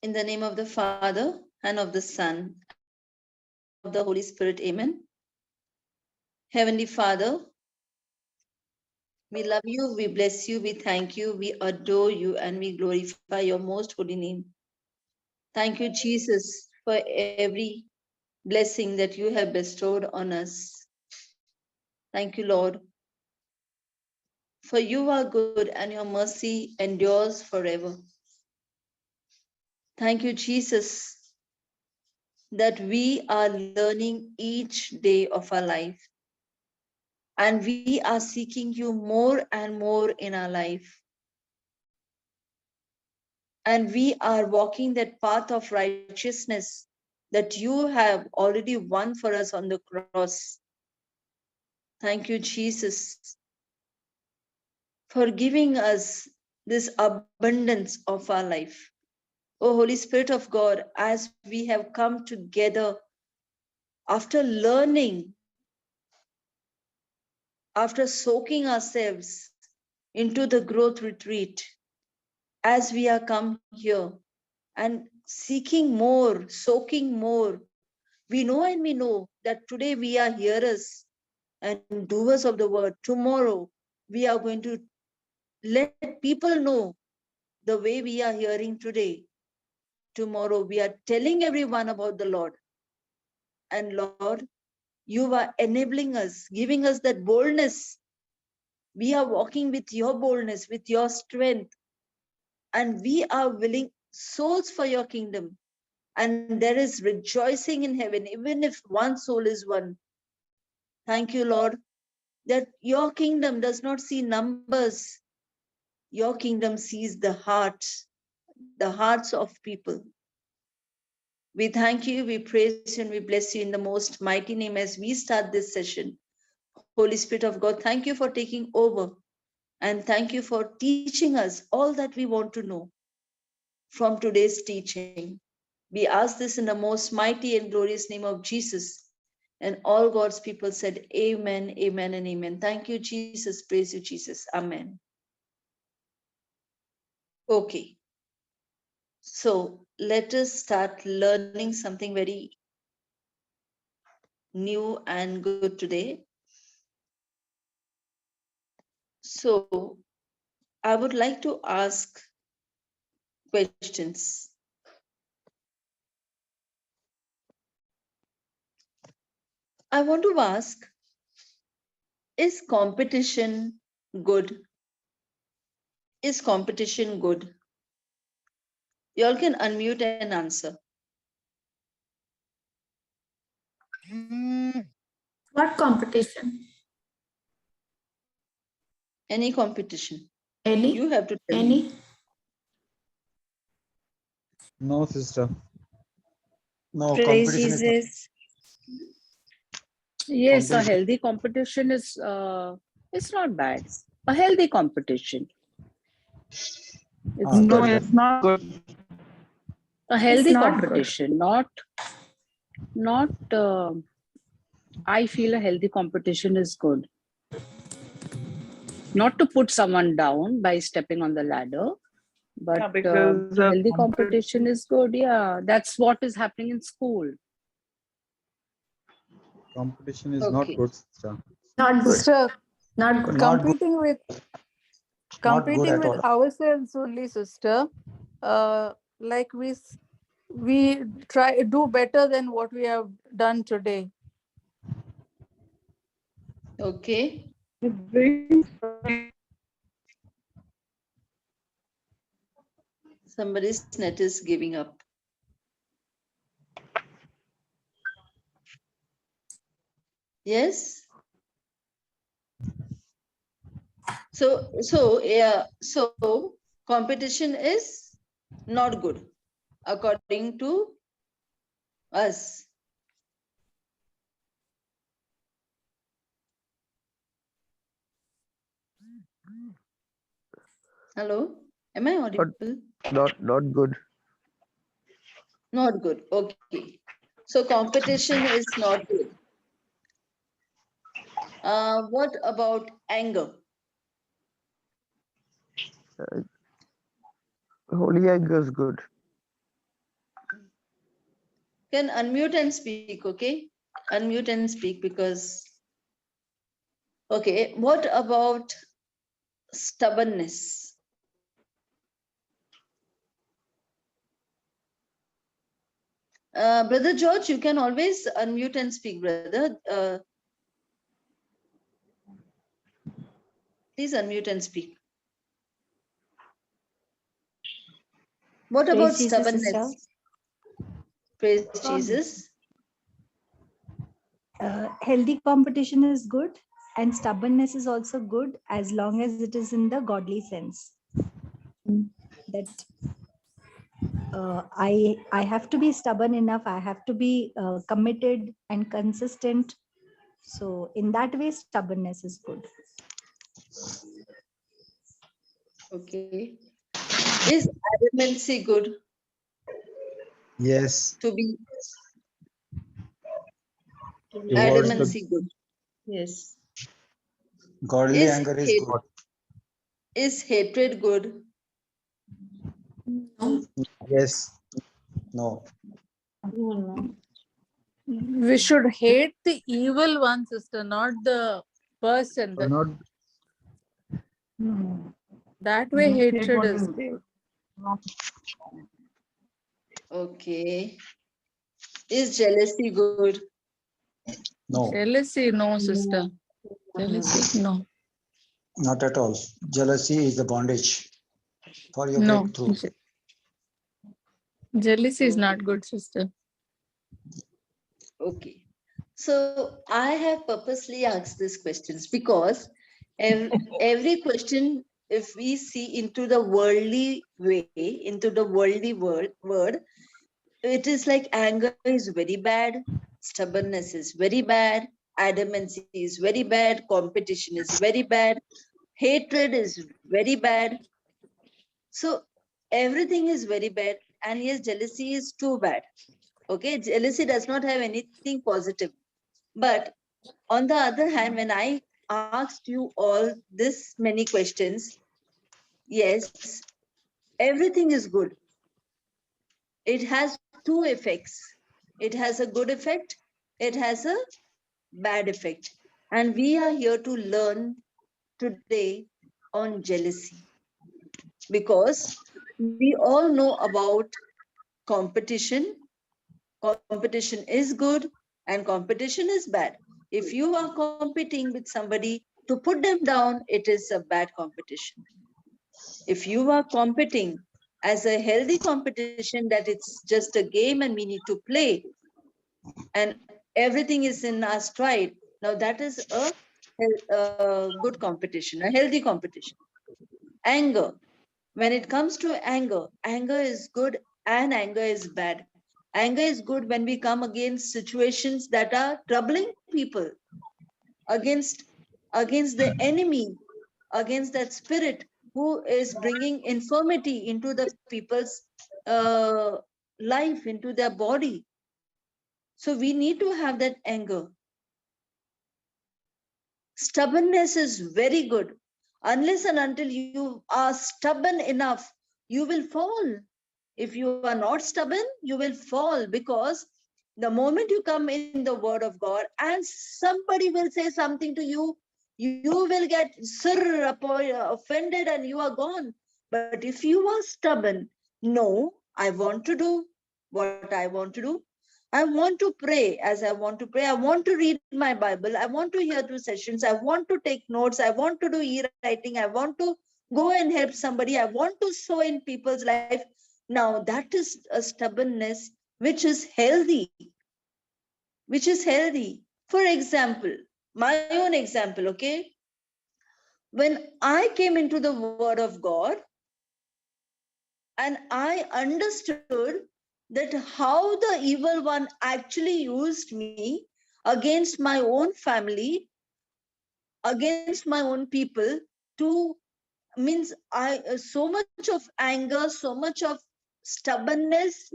In the name of the Father, and of the Son, and of the Holy Spirit. Amen. Heavenly Father, we love you, we bless you, we thank you, we adore you, and we glorify your most holy name. Thank you, Jesus, for every blessing that you have bestowed on us. Thank you, Lord. For you are good and your mercy endures forever. Thank you, Jesus, that we are learning each day of our life. And we are seeking you more and more in our life. And we are walking that path of righteousness that you have already won for us on the cross. Thank you, Jesus, for giving us this abundance of our life. Oh, Holy Spirit of God, as we have come together after learning, after soaking ourselves into the growth retreat, as we are come here and seeking more, soaking more, we know and we know that today we are hearers and doers of the word. Tomorrow we are going to let people know the way we are hearing today. Tomorrow we are telling everyone about the Lord. And Lord, you are enabling us, giving us that boldness. We are walking with your boldness, with your strength, and we are willing souls for your kingdom. And there is rejoicing in heaven, even if one soul is one. Thank you, Lord, that your kingdom does not see numbers. Your kingdom sees the hearts of people. We thank you, we praise you, and we bless you in the most mighty name as we start this session. Holy Spirit of God, thank you for taking over. And thank you for teaching us all that we want to know from today's teaching. We ask this in the most mighty and glorious name of Jesus. And all God's people said, Amen, amen, and amen. Thank you, Jesus. Praise you, Jesus. Amen. Okay. So let us start learning something very new and good today. So I would like to ask questions. I want to ask, is competition good? Is competition good? You all can unmute and answer. What competition? Any competition. Any? You have to tell Any? me. No, sister. No, Praise competition is not. Jesus. Yes, a Competition. healthy competition is it's not bad. A healthy competition. It's No, good. it's not good. A healthy not good. competition, not I feel a healthy competition is good. Not to put someone down by stepping on the ladder, but Yeah, because healthy competition is good. Yeah, that's what is happening in school. Competition is Okay. not good, sister. Not good. Sister, Not good. Not good. competing with Not good at all. ourselves only, sister. Like we try do better than what we have done today. Okay. it brings Somebody's net is giving up. Yes. So competition is not good according to us. Hello, am I audible? Not good. Not good. Okay. So competition is not good. What about anger? Holy anger is good. can unmute and speak, okay? Unmute and speak because, okay, what about stubbornness? Brother George, you can always unmute and speak, brother. Please unmute and speak. What about Praise Jesus, sister. stubbornness? Praise Jesus. Healthy competition is good, and stubbornness is also good as long as it is in the godly sense. That I have to be stubborn enough. I have to be committed and consistent. So in that way, stubbornness is good. Okay. Is adamancy good? Yes. To be Towards the adamancy good? Yes. Godly anger is good. Is hatred good? yes. No. We should hate the evil one, sister, not the person. Not That way, hatred is good. Okay. Is jealousy good? No. Jealousy, no, sister. Jealousy, no. Not at all. Jealousy is the bondage for your No. breakthrough. Jealousy is not good, sister. Okay. So I have purposely asked these questions because every question, if we see into the worldly way, into the worldly word, it is like anger is very bad, stubbornness is very bad, adamancy is very bad, competition is very bad, hatred is very bad. So everything is very bad, and yes, jealousy is too bad. Okay, jealousy does not have anything positive. But on the other hand, when I asked you all this many questions, yes, everything is good. It has two effects. It has a good effect, it has a bad effect. And we are here to learn today on jealousy because we all know about competition. Competition is good and competition is bad. If you are competing with somebody to put them down, it is a bad competition. If you are competing as a healthy competition, that it's just a game and we need to play and everything is in our stride, now that is a good competition, a healthy competition. Anger. When it comes to anger, anger is good and anger is bad. Anger is good when we come against situations that are troubling people, against the enemy, against that spirit who is bringing infirmity into the people's uh, life, into their body. So we need to have that anger. Stubbornness is very good. Unless and until you are stubborn enough, you will fall. If you are not stubborn, you will fall, because the moment you come in the word of God and somebody will say something to you, you will get offended and you are gone. But if you are stubborn, no, I want to do what I want to do. I want to pray as I want to pray. I want to read my Bible. I want to hear through sessions. I want to take notes. I want to do e-writing. I want to go and help somebody. I want to sow in people's life. Now that is a stubbornness which is healthy. Which is healthy. For example, my own example, okay? When I came into the word of God and I understood that how the evil one actually used me against my own family, against my own people, to means I so much of anger, so much of stubbornness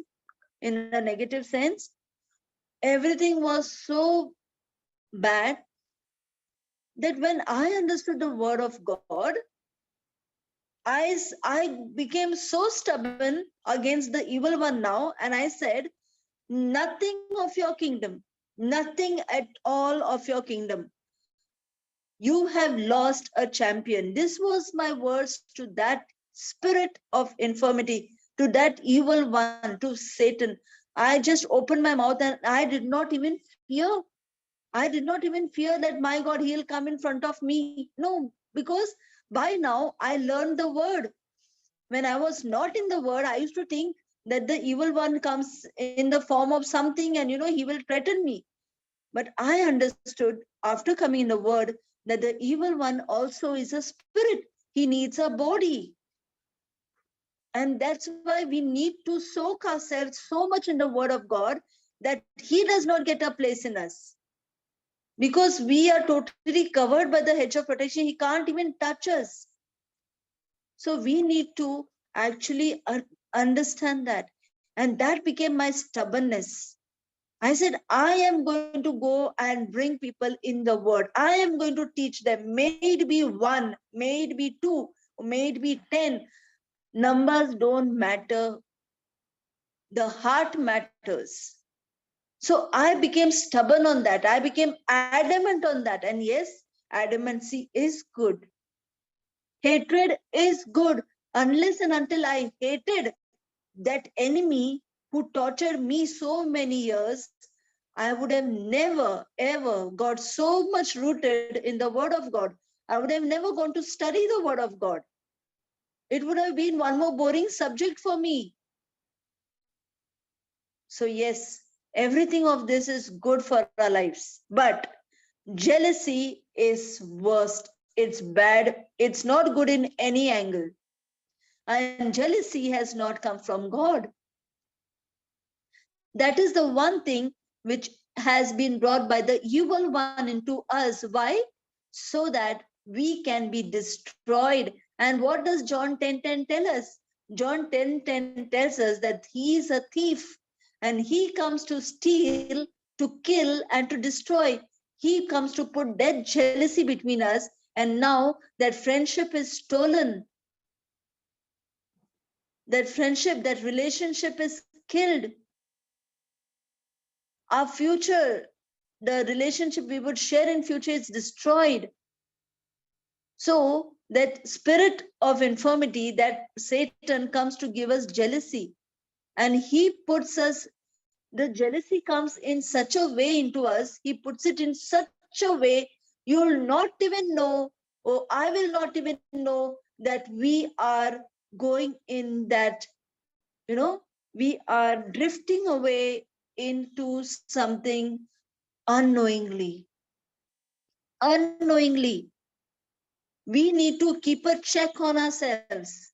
in a negative sense, everything was so bad that when I understood the word of God, I became so stubborn against the evil one now, and I said, nothing of your kingdom, nothing at all of your kingdom. You have lost a champion. This was my words to that spirit of infirmity, to that evil one, to Satan. I just opened my mouth and I did not even fear. I did not even fear that, my God, he'll come in front of me. No, because by now I learned the word. When I was not in the word, I used to think that the evil one comes in the form of something and, he will threaten me. But I understood after coming in the word that the evil one also is a spirit. He needs a body. And that's why we need to soak ourselves so much in the word of God that he does not get a place in us. Because we are totally covered by the hedge of protection. He can't even touch us. So we need to actually understand that. And that became my stubbornness. I said, I am going to go and bring people in the word. I am going to teach them. May it be 1, may it be 2, may it be 10. Numbers don't matter. The heart matters. So I became stubborn on that. I became adamant on that. And yes, adamancy is good. Hatred is good. Unless and until I hated that enemy who tortured me so many years, I would have never, ever got so much rooted in the word of God. I would have never gone to study the word of God. It would have been one more boring subject for me. So yes, everything of this is good for our lives. But jealousy is worst. It's bad. It's not good in any angle. And jealousy has not come from God. That is the one thing which has been brought by the evil one into us. Why? So that we can be destroyed. And what does John 10:10 tell us? John 10:10 tells us that he is a thief and he comes to steal, to kill, and to destroy. He comes to put that jealousy between us. And now that friendship is stolen. That friendship, that relationship is killed. Our future, the relationship we would share in future is destroyed. So that spirit of infirmity, that Satan comes to give us jealousy, and he puts us, the jealousy comes in such a way into us, he puts it in such a way you will not even know, or I will not even know that we are going in that, we are drifting away into something unknowingly. Unknowingly. We need to keep a check on ourselves.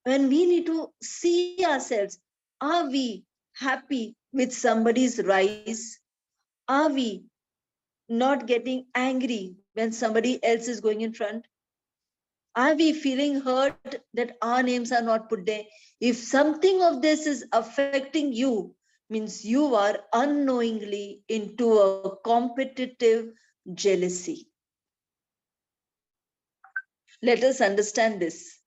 When we need to see ourselves, are we happy with somebody's rise? Are we not getting angry when somebody else is going in front? Are we feeling hurt that our names are not put there? If something of this is affecting you, means you are unknowingly into a competitive jealousy. Let us understand this.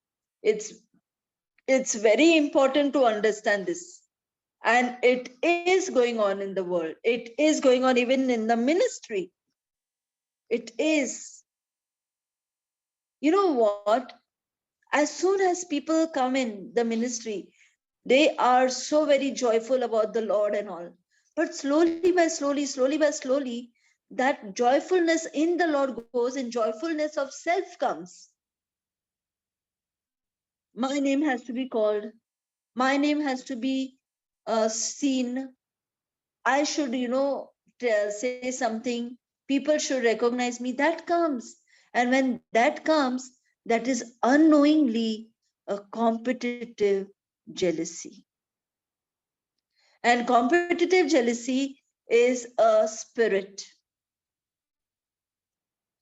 It's very important to understand this. And it is going on in the world. It is going on even in the ministry. It is. You know what? As soon as people come in the ministry, they are so very joyful about the Lord and all. But slowly by slowly, that joyfulness in the Lord goes and joyfulness of self comes. My name has to be called. My name has to be seen. I should, say something. People should recognize me. That comes. And when that comes, that is unknowingly a competitive jealousy. And competitive jealousy is a spirit.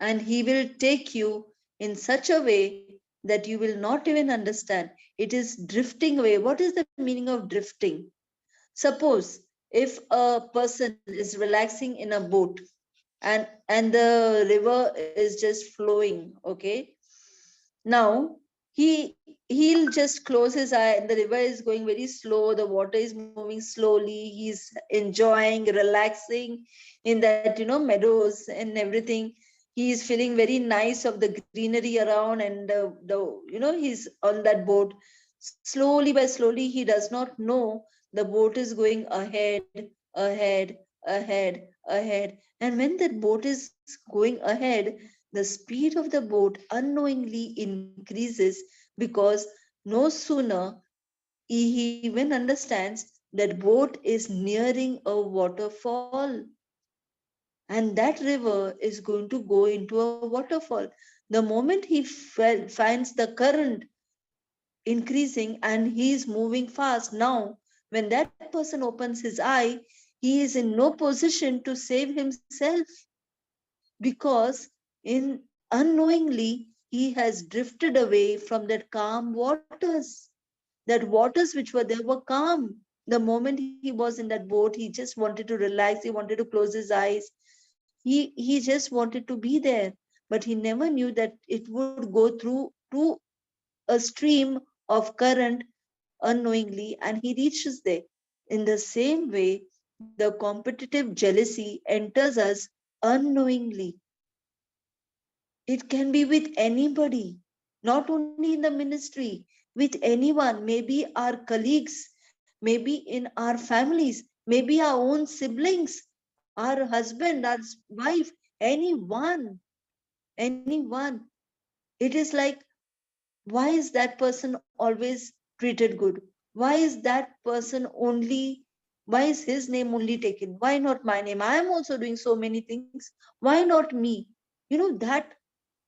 And he will take you in such a way that you will not even understand. It is drifting away. What is the meaning of drifting? Suppose if a person is relaxing in a boat and the river is just flowing, okay? Now he he'll just close his eye and the river is going very slow, the water is moving slowly, he's enjoying, relaxing in that, meadows and everything. He's feeling very nice of the greenery around, and he's on that boat. Slowly by slowly, he does not know the boat is going ahead, ahead, ahead, ahead. And when that boat is going ahead, the speed of the boat unknowingly increases, because no sooner he even understands that boat is nearing a waterfall, and that river is going to go into a waterfall. The moment he finds the current increasing and he is moving fast, now when that person opens his eye, he is in no position to save himself, because in unknowingly he has drifted away from that calm waters. That waters which were there were calm. The moment he was in that boat, he just wanted to relax, he wanted to close his eyes, he just wanted to be there. But he never knew that it would go through to a stream of current unknowingly, and he reaches there. In the same way, the competitive jealousy enters us unknowingly. It can be with anybody, not only in the ministry, with anyone, maybe our colleagues, maybe in our families, maybe our own siblings, our husband, our wife, anyone, anyone. It is like, why is that person always treated good? Why is that person only, why is his name only taken? Why not my name? I am also doing so many things. Why not me? That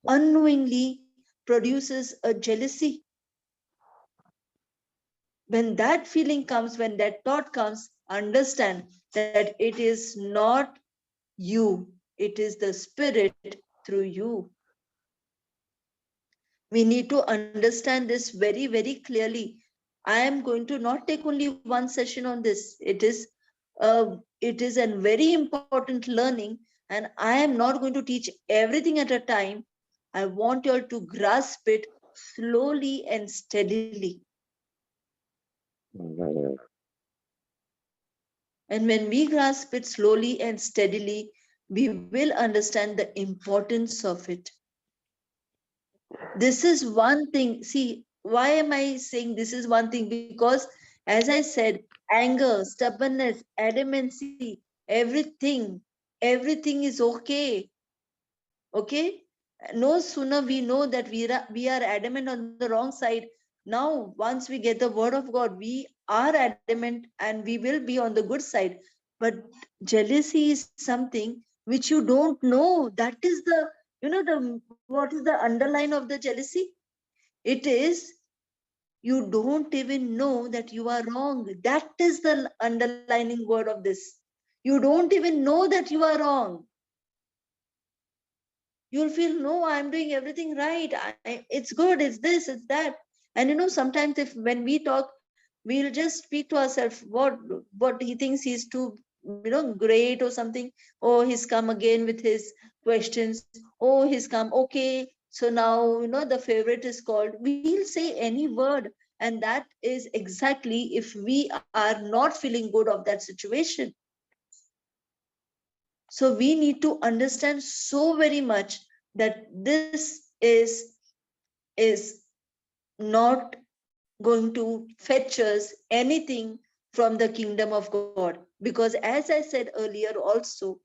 unknowingly produces a jealousy. When that feeling comes, when that thought comes, understand that it is not you, it is the spirit through you. We need to understand this very, very clearly. I am going to not take only one session on this. It is a very important learning, and I am not going to teach everything at a time. I want you all to grasp it slowly and steadily. And when we grasp it slowly and steadily, we will understand the importance of it. This is one thing. See, why am I saying this is one thing? Because, as I said, anger, stubbornness, adamancy, everything is okay. Okay? No sooner we know that we are adamant on the wrong side. Now, once we get the word of God, we are adamant and we will be on the good side. But jealousy is something which you don't know. That is what is the underline of the jealousy? It is, you don't even know that you are wrong. That is the underlining word of this. You don't even know that you are wrong. You'll feel, no, I'm doing everything right. It's good, it's this, it's that. And sometimes if when we talk, we'll just speak to ourselves what he thinks he's too great or something. Oh, he's come again with his questions. Oh, he's come. Okay, so now the favorite is called. We'll say any word, and that is exactly if we are not feeling good of that situation. So we need to understand so very much that this is not going to fetch us anything from the kingdom of God. Because as I said earlier also,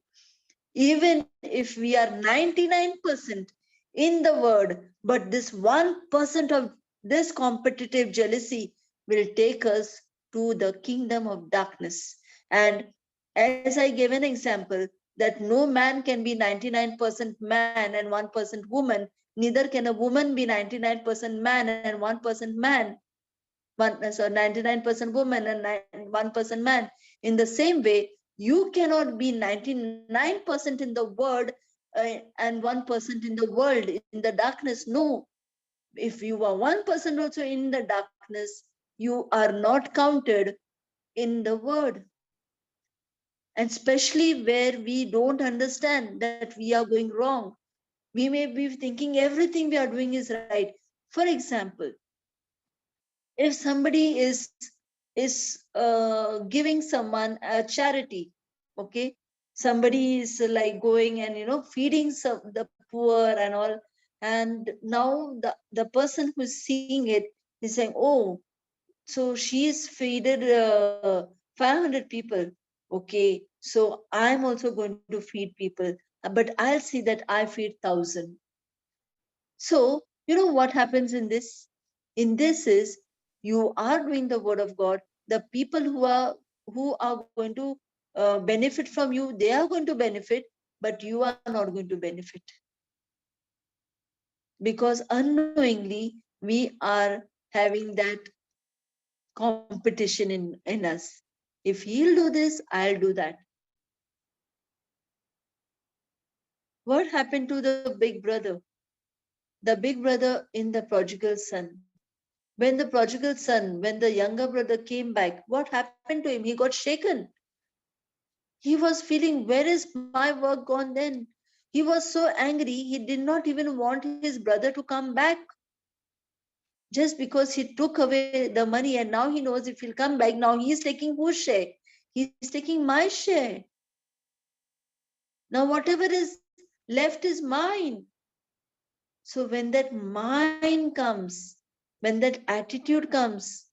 even if we are 99% in the word, but this 1% of this competitive jealousy will take us to the kingdom of darkness. And as I gave an example, that no man can be 99% man and 1% woman, neither can a woman be 99% man and 1% man. 99% woman and 1% man. In the same way, you cannot be 99% in the word and 1% in the world, in the darkness. No, if you are 1% also in the darkness, you are not counted in the word. And especially where we don't understand that we are going wrong, we may be thinking everything we are doing is right. For example, If somebody is giving someone a charity, okay, somebody is like going and feeding the poor and all, and now the person who's seeing it is saying, oh, so she's feeded 500 people, okay, so I'm also going to feed people, but I'll see that I feed 1,000. So, what happens in this? In this is, you are doing the word of God. The people who are going to benefit from you, they are going to benefit, but you are not going to benefit. Because unknowingly, we are having that competition in us. If he'll do this, I'll do that. What happened to the big brother? The big brother in the prodigal son. When the prodigal son, when the younger brother came back, what happened to him? He got shaken. He was feeling, where is my work gone then? He was so angry, he did not even want his brother to come back. Just because he took away the money, and now he knows if he'll come back, now he's taking whose share? He's taking my share. Now whatever is left is mine. So when that mind comes, when that attitude comes,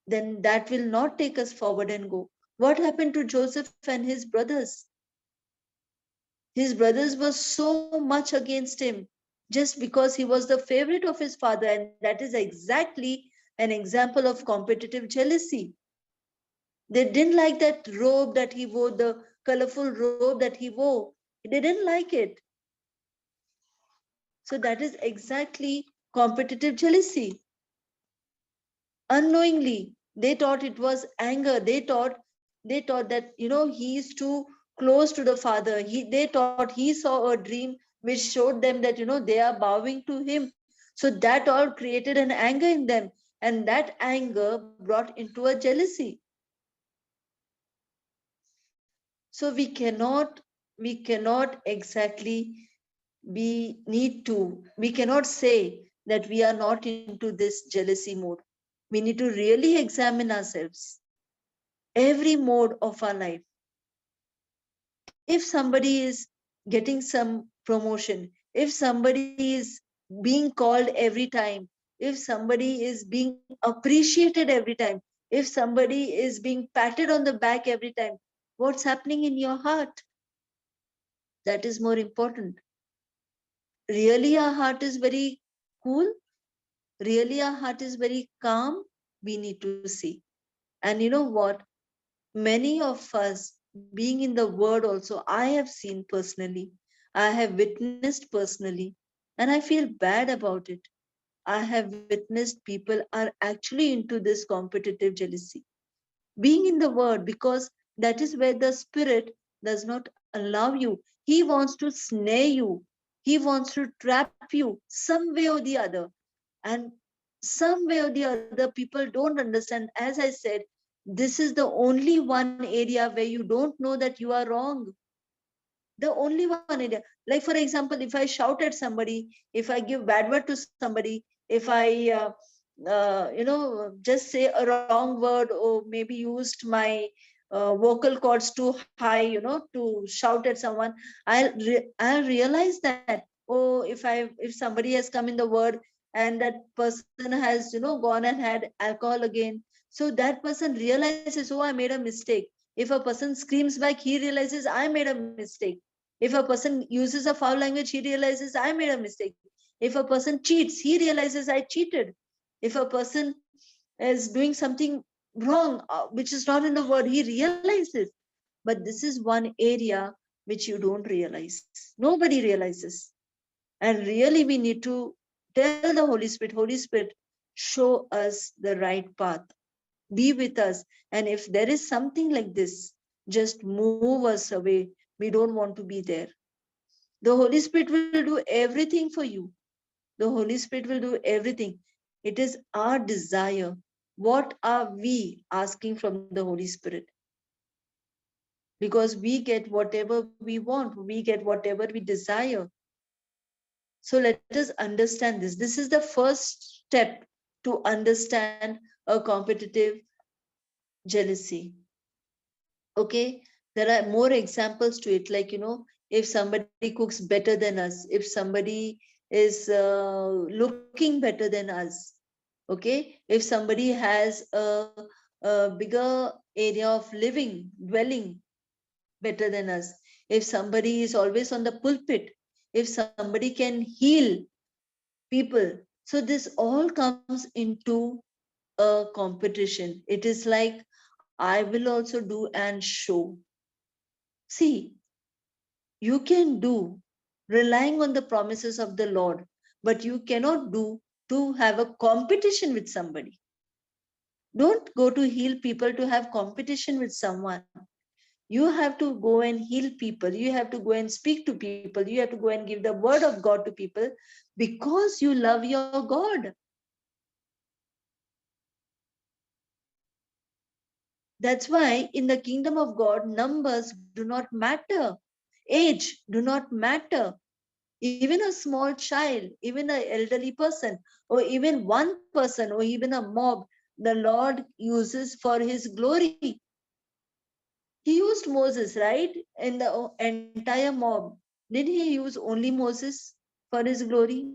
then that will not take us forward and go. What happened to Joseph and his brothers? His brothers were so much against him just because he was the favorite of his father, and that is exactly an example of competitive jealousy. They didn't like that robe that he wore, the colorful robe that he wore. They didn't like it. So that is exactly competitive jealousy. Unknowingly, they thought it was anger. They thought that he is too close to the father. They thought he saw a dream which showed them that they are bowing to him. So that all created an anger in them, and that anger brought into a jealousy. So we cannot exactly, we cannot say that we are not into this jealousy mode. We need to really examine ourselves, every mode of our life. If somebody is getting some promotion, if somebody is being called every time, if somebody is being appreciated every time, if somebody is being patted on the back every time, what's happening in your heart? That is more important. Really, our heart is very cool? Really, our heart is very calm? We need to see. And you know what? Many of us being in the word also, I have seen personally, I have witnessed personally, and I feel bad about it. I have witnessed people are actually into this competitive jealousy. Being in the word, because that is where the spirit does not allow you. He wants to snare you, he wants to trap you some way or the other. And some way or the other, people don't understand. As I said, this is the only one area where you don't know that you are wrong. The only one area. Like for example, if I shout at somebody, if I give bad word to somebody, if I just say a wrong word, or maybe used my vocal cords too high, to shout at someone, I'll realize that, oh, if somebody has come in the word, and that person has gone and had alcohol again, so that person realizes, oh, I made a mistake. If a person screams back, he realizes I made a mistake. If a person uses a foul language, he realizes I made a mistake. If a person cheats, he realizes I cheated. If a person is doing something wrong, which is not in the word, he realizes. But this is one area which you don't realize. Nobody realizes. And really, we need to tell the Holy Spirit, show us the right path. Be with us. And if there is something like this, just move us away. We don't want to be there. The Holy Spirit will do everything for you. The Holy Spirit will do everything. It is our desire. What are we asking from the Holy Spirit? Because we get whatever we want, we get whatever we desire. So let us understand this. This is the first step to understand a competitive jealousy. Okay, there are more examples to it, like, if somebody cooks better than us, if somebody is looking better than us, okay, if somebody has a bigger area of living, dwelling better than us, if somebody is always on the pulpit, if somebody can heal people. So this all comes into a competition. It is like, I will also do and show. See, you can do relying on the promises of the Lord, but you cannot do to have a competition with somebody. Don't go to heal people to have competition with someone. You have to go and heal people. You have to go and speak to people. You have to go and give the word of God to people because you love your God. That's why in the kingdom of God, numbers do not matter. Age do not matter. Even a small child, even an elderly person, or even one person, or even a mob, the Lord uses for his glory. He used Moses, right? In the entire mob. Did he use only Moses for his glory?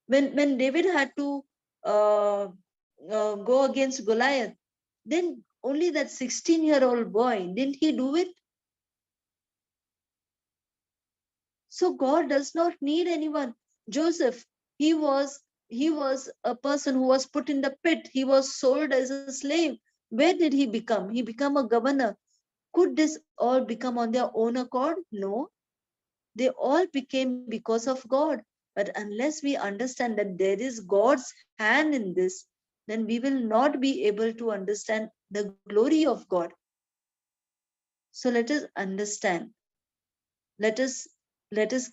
When David had to go against Goliath, then only that 16-year-old boy, didn't he do it? So God does not need anyone. Joseph, he was he was a person who was put in the pit. He was sold as a slave. Where did he become? He became a governor. Could this all become on their own accord? No. They all became because of God. But unless we understand that there is God's hand in this, then we will not be able to understand the glory of God. So let us understand. Let us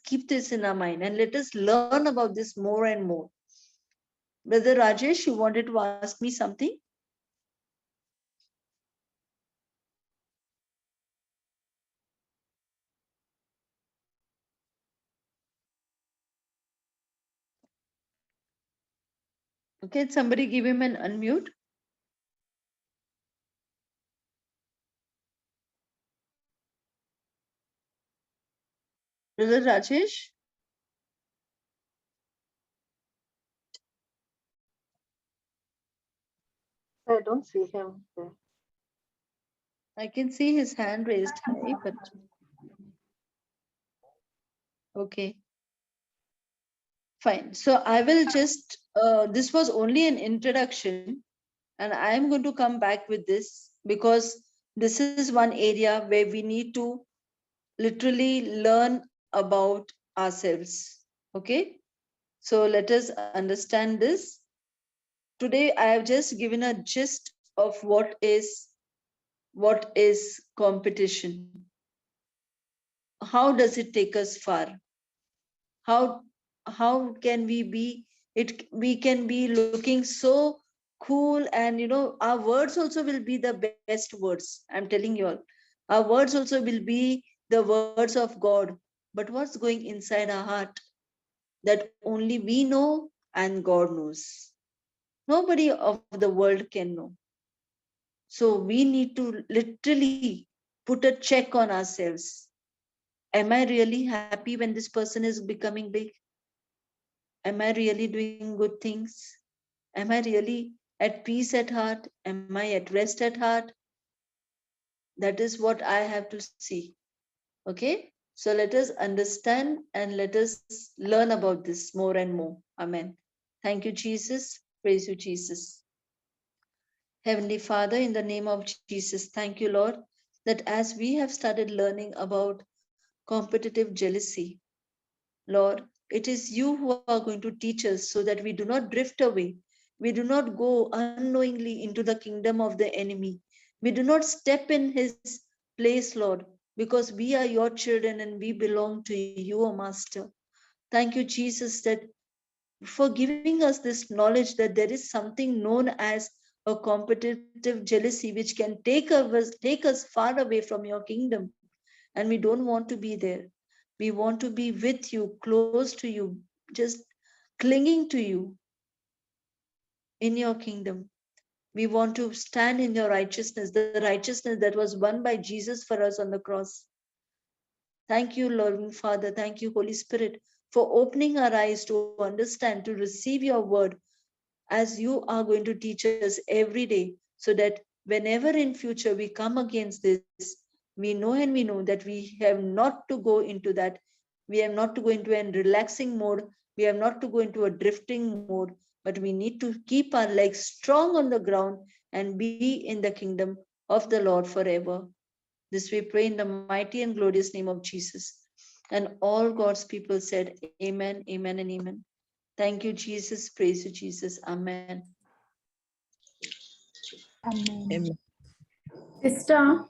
keep this in our mind and let us learn about this more and more. Brother Rajesh, you wanted to ask me something? Okay, somebody give him an unmute. Brother Rajesh? I don't see him there. I can see his hand raised high, but okay, fine. So I will just, this was only an introduction, and I am going to come back with this because this is one area where we need to literally learn about ourselves. Okay, so let us understand this. Today I have just given a gist of what is competition. How does it take us far? How can we be it? We can be looking so cool, and our words also will be the best words. I'm telling you all, our words also will be the words of God. But what's going inside our heart, that only we know and God knows. Nobody of the world can know. So we need to literally put a check on ourselves. Am I really happy when this person is becoming big? Am I really doing good things? Am I really at peace at heart? Am I at rest at heart? That is what I have to see. Okay? So let us understand and let us learn about this more and more. Amen. Thank you, Jesus. Praise you, Jesus. Heavenly Father, in the name of Jesus, thank you, Lord, that as we have started learning about competitive jealousy, Lord, it is you who are going to teach us so that we do not drift away. We do not go unknowingly into the kingdom of the enemy. We do not step in his place, Lord, because we are your children and we belong to you, O Master. Thank you, Jesus, that for giving us this knowledge that there is something known as a competitive jealousy which can take us far away from your kingdom, and we don't want to be there. We want to be with you, close to you, just clinging to you. in your kingdom. We want to stand in your righteousness, the righteousness that was won by Jesus for us on the cross. Thank you, Lord Father. Thank you, Holy Spirit, for opening our eyes to understand, to receive your word as you are going to teach us every day, so that whenever in future we come against this, we know that we have not to go into that. We have not to go into a relaxing mode. We have not to go into a drifting mode, but we need to keep our legs strong on the ground and be in the kingdom of the Lord forever. This we pray in the mighty and glorious name of Jesus. And all God's people said, Amen, Amen, and Amen. Thank you, Jesus. Praise you, Jesus. Amen. Amen. Sister,